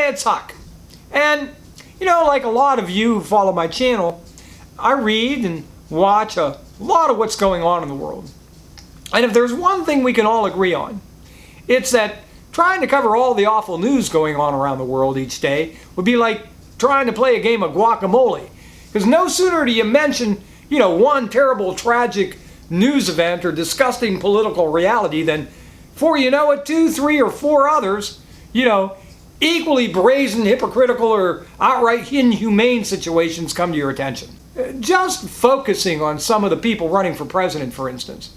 Hey, it's Huck. And, like a lot of you who follow my channel, I read and watch a lot of what's going on in the world. And if there's one thing we can all agree on, it's that trying to cover all the awful news going on around the world each day would be like trying to play a game of guacamole. Because no sooner do you mention, one terrible, tragic news event or disgusting political reality than, before you know it, 2, 3, or 4 others, equally brazen, hypocritical, or outright inhumane situations come to your attention. Just focusing on some of the people running for president, for instance,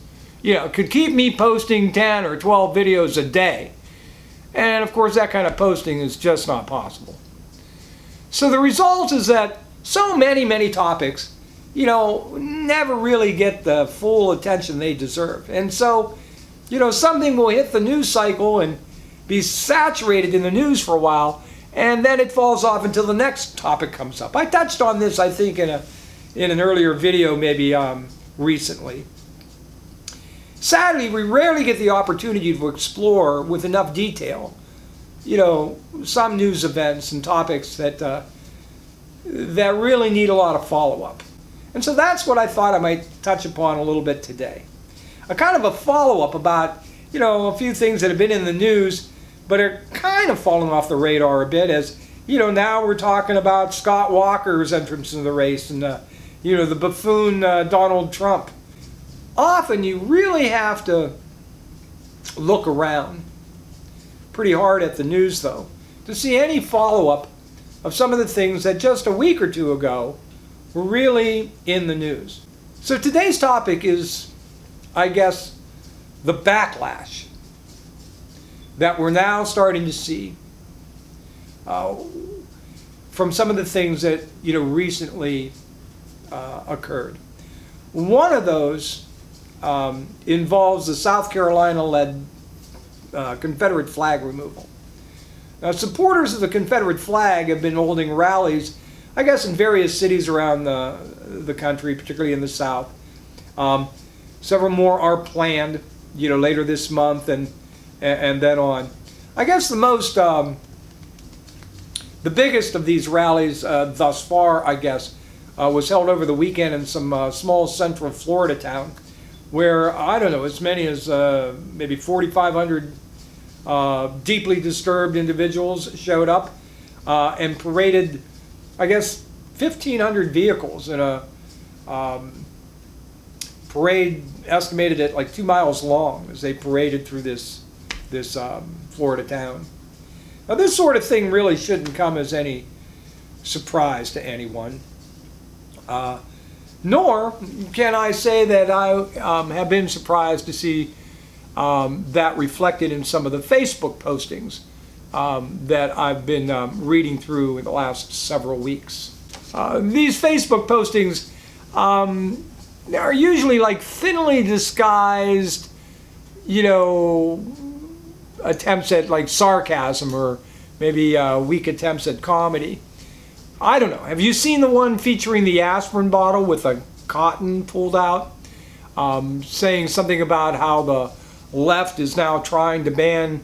could keep me posting 10 or 12 videos a day. And of course, that kind of posting is just not possible. So the result is that so many topics, never really get the full attention they deserve. And so, something will hit the news cycle and be saturated in the news for a while, and then it falls off until the next topic comes up. I touched on this, I think, in an earlier video, maybe recently. Sadly, we rarely get the opportunity to explore with enough detail, some news events and topics that really need a lot of follow-up. And so that's what I thought I might touch upon a little bit today. A kind of a follow-up about, a few things that have been in the news, but are kind of falling off the radar a bit as, now we're talking about Scott Walker's entrance into the race and, the buffoon Donald Trump. Often you really have to look around pretty hard at the news, though, to see any follow-up of some of the things that just a week or two ago were really in the news. So today's topic is, I guess, the backlash that we're now starting to see from some of the things that recently occurred. One of those involves the South Carolina-led Confederate flag removal. Now, supporters of the Confederate flag have been holding rallies, I guess, in various cities around the country, particularly in the South. Several more are planned, later this month and then on. I guess the biggest of these rallies thus far, I guess, was held over the weekend in some small central Florida town where, I don't know, as many as maybe 4,500 deeply disturbed individuals showed up and paraded, I guess, 1,500 vehicles in a parade estimated at like 2 miles long as they paraded through this Florida town. Now, this sort of thing really shouldn't come as any surprise to anyone. Nor can I say that I have been surprised to see that reflected in some of the Facebook postings that I've been reading through in the last several weeks. These Facebook postings are usually like thinly disguised, attempts at like sarcasm or maybe weak attempts at comedy. I don't know. Have you seen the one featuring the aspirin bottle with a cotton pulled out, saying something about how the left is now trying to ban,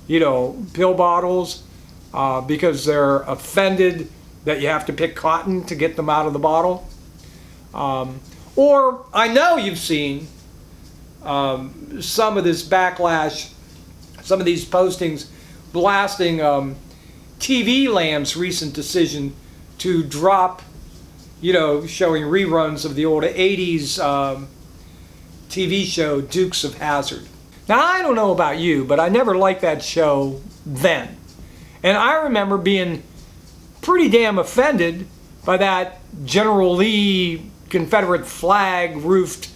pill bottles because they're offended that you have to pick cotton to get them out of the bottle? Or I know you've seen some of this backlash, some of these postings blasting TV Land's recent decision to drop, showing reruns of the old 80s TV show Dukes of Hazzard. Now, I don't know about you, but I never liked that show then. And I remember being pretty damn offended by that General Lee Confederate flag roofed,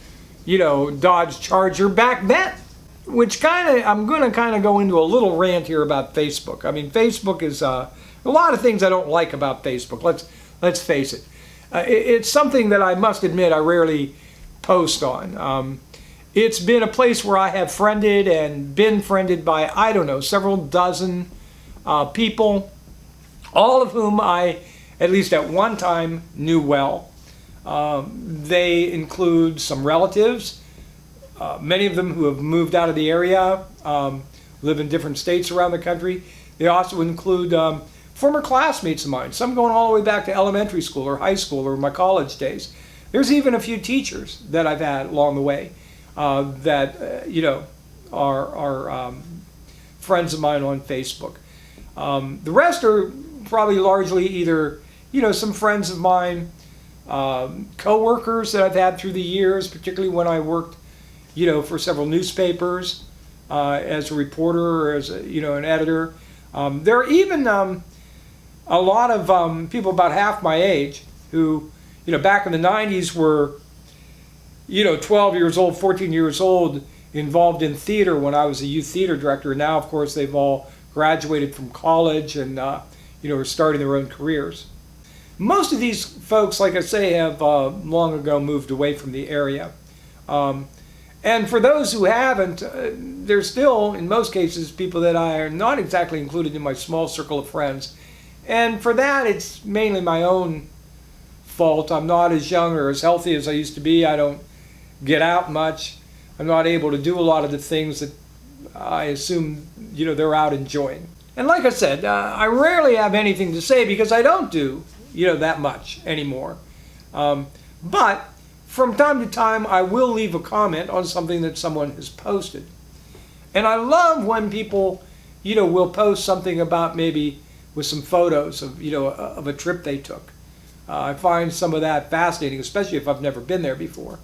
Dodge Charger back then. Which I'm going to go into a little rant here about Facebook. I mean, Facebook is a lot of things I don't like about Facebook. Let's face it. It's something that I must admit I rarely post on. It's been a place where I have friended and been friended by, I don't know, several dozen people, all of whom I, at least at one time, knew well. They include some relatives, many of them who have moved out of the area, live in different states around the country. They also include former classmates of mine, some going all the way back to elementary school or high school or my college days. There's even a few teachers that I've had along the way that are friends of mine on Facebook. The rest are probably largely either some friends of mine, co-workers that I've had through the years, particularly when I worked for several newspapers as a reporter or as an editor. There are even a lot of people about half my age who back in the 90s were 12 years old, 14 years old, involved in theater when I was a youth theater director. Now, of course, they've all graduated from college and are starting their own careers. Most of these folks, like I say, have long ago moved away from the area. And for those who haven't, there's still, in most cases, people that I are not exactly included in my small circle of friends. And for that, it's mainly my own fault. I'm not as young or as healthy as I used to be. I don't get out much. I'm not able to do a lot of the things that I assume they're out enjoying. And like I said, I rarely have anything to say because I don't do that much anymore. But from time to time, I will leave a comment on something that someone has posted. And I love when people will post something about maybe with some photos of of a trip they took. I find some of that fascinating, especially if I've never been there before.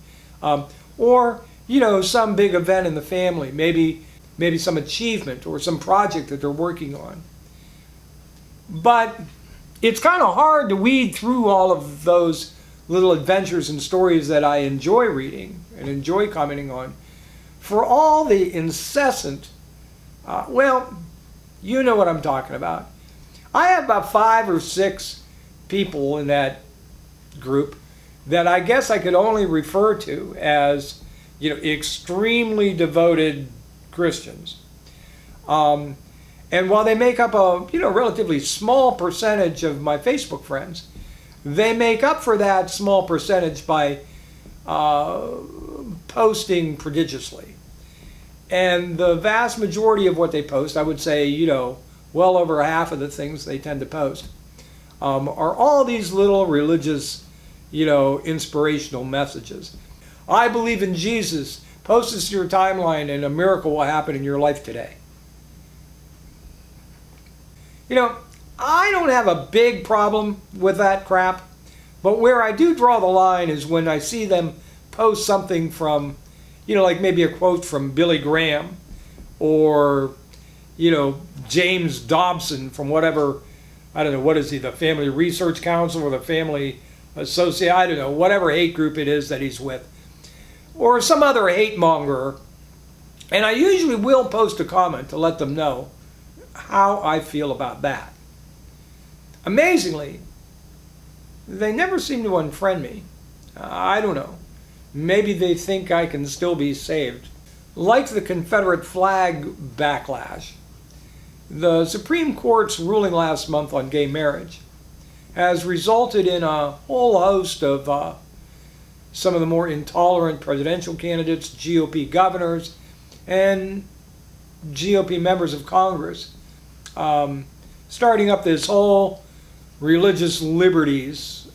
Or some big event in the family, maybe some achievement or some project that they're working on. But it's kind of hard to weed through all of those little adventures and stories that I enjoy reading and enjoy commenting on for all the incessant, you know what I'm talking about. I have about 5 or 6 people in that group that I guess I could only refer to as extremely devoted Christians. And while they make up a relatively small percentage of my Facebook friends, they make up for that small percentage by posting prodigiously. And the vast majority of what they post, I would say, well over half of the things they tend to post, are all these little religious, inspirational messages. I believe in Jesus. Post this to your timeline and a miracle will happen in your life today. I don't have a big problem with that crap, but where I do draw the line is when I see them post something from, like maybe a quote from Billy Graham or, James Dobson from whatever, I don't know, what is he, the Family Research Council or the Family Associate, I don't know, whatever hate group it is that he's with, or some other hate monger. And I usually will post a comment to let them know how I feel about that. Amazingly, they never seem to unfriend me. I don't know. Maybe they think I can still be saved. Like the Confederate flag backlash, the Supreme Court's ruling last month on gay marriage has resulted in a whole host of some of the more intolerant presidential candidates, GOP governors, and GOP members of Congress starting up this whole religious liberties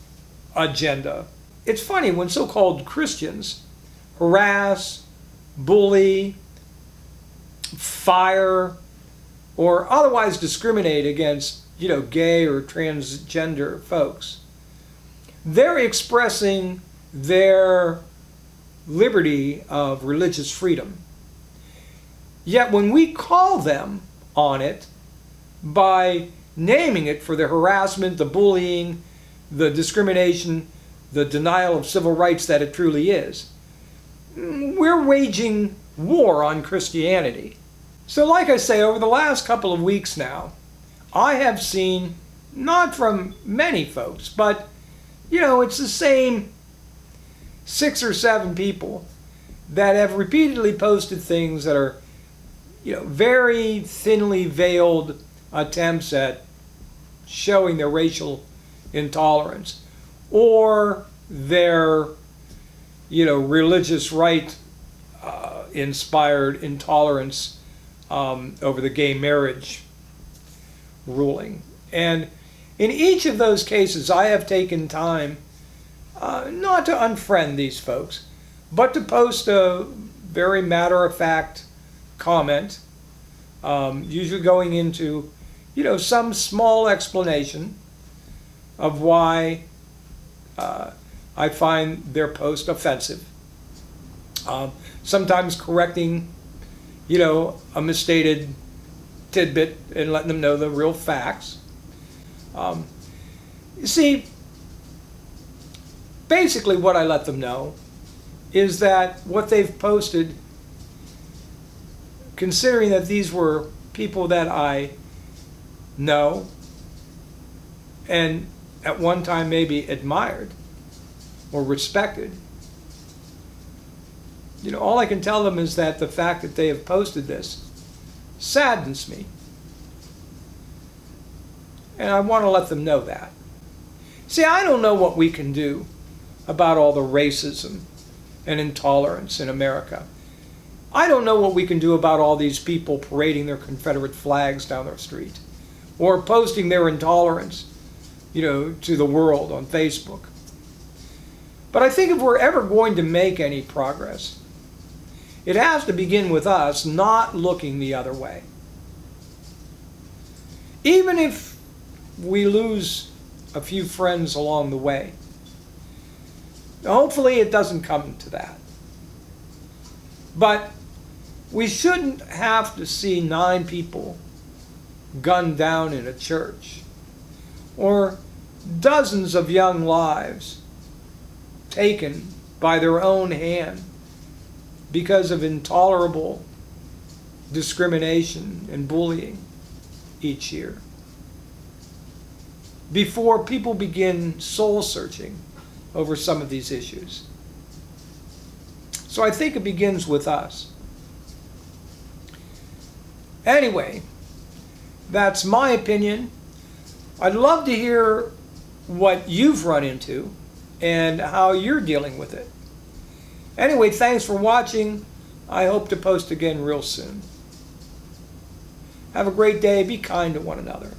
agenda. It's funny when so-called Christians harass, bully, fire, or otherwise discriminate against, gay or transgender folks. They're expressing their liberty of religious freedom. Yet when we call them on it by naming it for the harassment, the bullying, the discrimination, the denial of civil rights that it truly is, we're waging war on Christianity. So like I say, over the last couple of weeks now, I have seen, not from many folks, but, it's the same 6 or 7 people that have repeatedly posted things that are, very thinly veiled attempts at showing their racial intolerance or their, religious right inspired intolerance over the gay marriage ruling. And in each of those cases, I have taken time not to unfriend these folks, but to post a very matter-of-fact comment, usually going into, some small explanation of why I find their post offensive. Sometimes correcting, a misstated tidbit and letting them know the real facts. You see, basically what I let them know is that what they've posted, considering that these were people that I know and at one time maybe admired or respected, all I can tell them is that the fact that they have posted this saddens me. And I want to let them know that. See, I don't know what we can do about all the racism and intolerance in America. I don't know what we can do about all these people parading their Confederate flags down their street or posting their intolerance, to the world on Facebook. But I think if we're ever going to make any progress, it has to begin with us not looking the other way. Even if we lose a few friends along the way, hopefully it doesn't come to that. But we shouldn't have to see 9 people gunned down in a church, or dozens of young lives taken by their own hand because of intolerable discrimination and bullying each year, before people begin soul searching over some of these issues. So I think it begins with us. Anyway, that's my opinion. I'd love to hear what you've run into and how you're dealing with it. Anyway, thanks for watching. I hope to post again real soon. Have a great day. Be kind to one another.